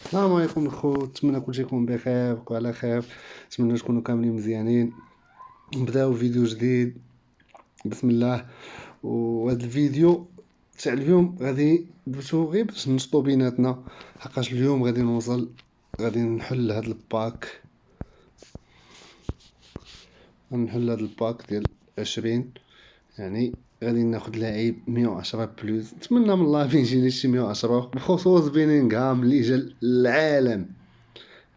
السلام عليكم الخوت، نتمنى كلشي يكون بخير وعلى خير. نتمنى تكونوا كاملين مزيانين. نبداو فيديو جديد بسم الله. وهذا الفيديو تاع اليوم غادي درتو غير باش نشطو بيناتنا، حقاش اليوم غادي نحل هذا الباك. غنحل هذا الباك ديال 20، يعني غادي ناخد لعيب 110 بلوس. نتمنى من الله ما يجيني شي 110، بخصوص بيلينغهام اللي جا للعالم.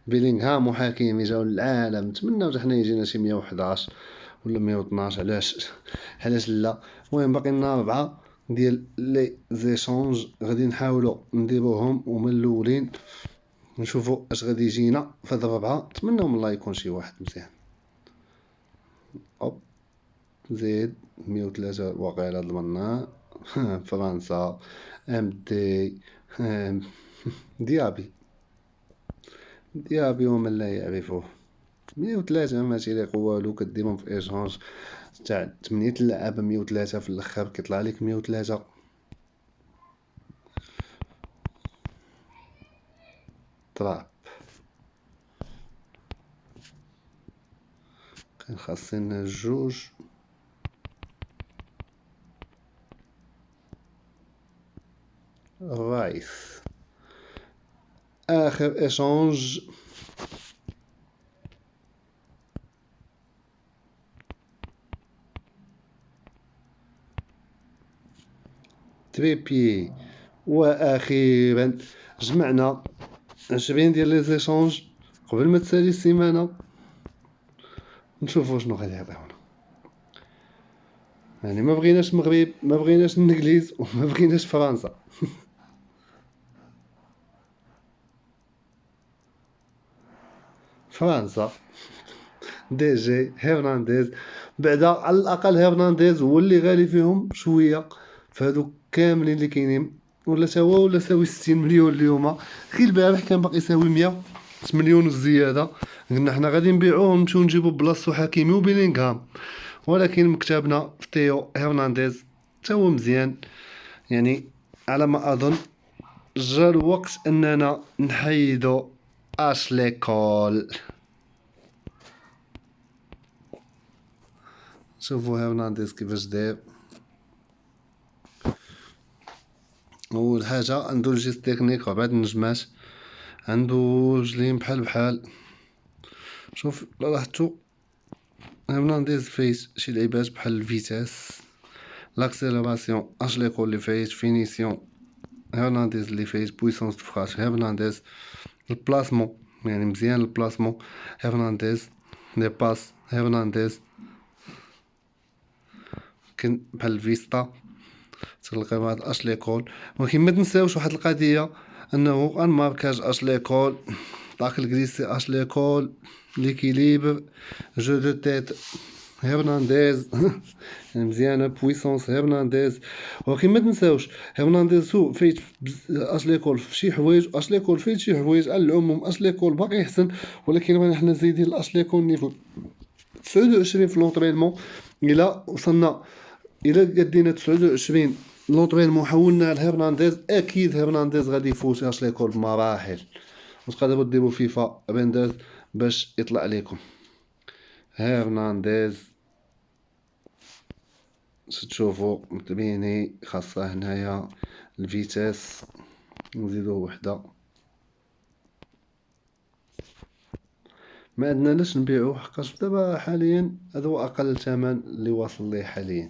بيلينغهام وحكيمي جاو للعالم، نتمناو حتى حنا يجينا شي 111 ولا 112. علاش لا. المهم باقي لنا 4 ديال لي زيشونج غادي نحاولوا نديروهم، ومن الاولين نشوفوا اش غادي يجينا في هاد 4. نتمناو من الله يكون شي واحد مزيان. اوب زيد 103 واقيلا ضمناه. فرنسا ام دي ديابي ومن لا يعرفه. 103 ماشي ليق والو، كديرهم في ايشانج تاع 8 اللعابه. 103 في الاخر كيطلع لك 103. تراب كان خاصنا جوج. رايس اخر ايشانج. تريبي. واخيرا جمعنا 20 ديال لي زيشونج قبل ما تسالي السيمانه. نشوفوا شنو غادي يعطيونا. يعني ما بغيناش المغرب، ما بغيناش الانجليز، وما بغيناش فرنسا. فرنسا دي جي هرنانديز. بعدا على الاقل هرنانديز هو اللي غالي فيهم شويه، فهادو كاملين اللي كاينين ولا سوا ولا ساوي 60 مليون اليوم. غير البارح كان باقي يساوي 100 مليون وزياده. قلنا حنا غادي نبيعوه ونمشيو نجيبو بلاصتو حكيمي وبيلينغهام، ولكن مكتبنا في تيو هرنانديز تا هو مزيان. يعني على ما اظن جا الوقت اننا نحيدو اشلي كول. شوفوا هرنانديز كيفاش داير. اول حاجه عنده الجيست تكنيك وبعد النجمات، عنده رجلين بحال. شوف لاحظتو هرنانديز فايت شي لعيبات بحال الفيتاس، لاكسيليراسيون اشلي كول اللي فايت، فينيسيون هرنانديز اللي فايت، بويسونس دو فراش هرنانديز، البلاسمون يعني مزيان البلاسمون هرنانديز، لي باس هرنانديز. كاين بحال الفيستا تلقى واحد اشلي كول. ولكن ما تنساوش واحد القضيه، انه ان ماركاج اشلي كول، طاق الكريسي اشلي كول، ليكيليبر، جو دو تيت هرنانديز. مزيانه بويسونس هرنانديز. ولكن ما تنساوش هرنانديز هو فايت اشلي كول في شي حوايج، اشلي كول فايت شي حوايج. على العموم اشلي كول باقي احسن، ولكن رانا حنا زايدين الاشلي كول نيفو 29 في لونطرينمون. الا وصلنا الا قدينا 29 لونطرينمون حولنا لهرنانديز، اكيد هرنانديز غادي يفوت اشلي كول بمراحل. وتقدروا ديروا فيفا ريندرز باش يطلع لكم هرنانديز. تشوفوا متبيني خاصه هنايا الفيتاس نزيدو وحده. ما عندنا لاش نبيعوه، حقاش دابا حاليا هذا هو اقل ثمن اللي واصل ليه حاليا.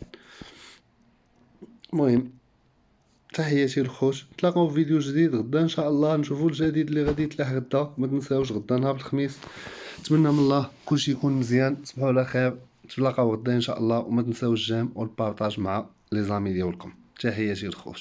المهم تحياتي الخوت، نتلاقاو في فيديو جديد غدا ان شاء الله. نشوفوا الجديد اللي غادي يطلع غدا. ما تنساوش غدا نهار الخميس. نتمنى من الله كلشي يكون مزيان. تصبحوا على خير، نتلاقاو غدا ان شاء الله. وما تنساوش الجيم والبارطاج مع لي زامي ديالكم. تحياتي الخوت.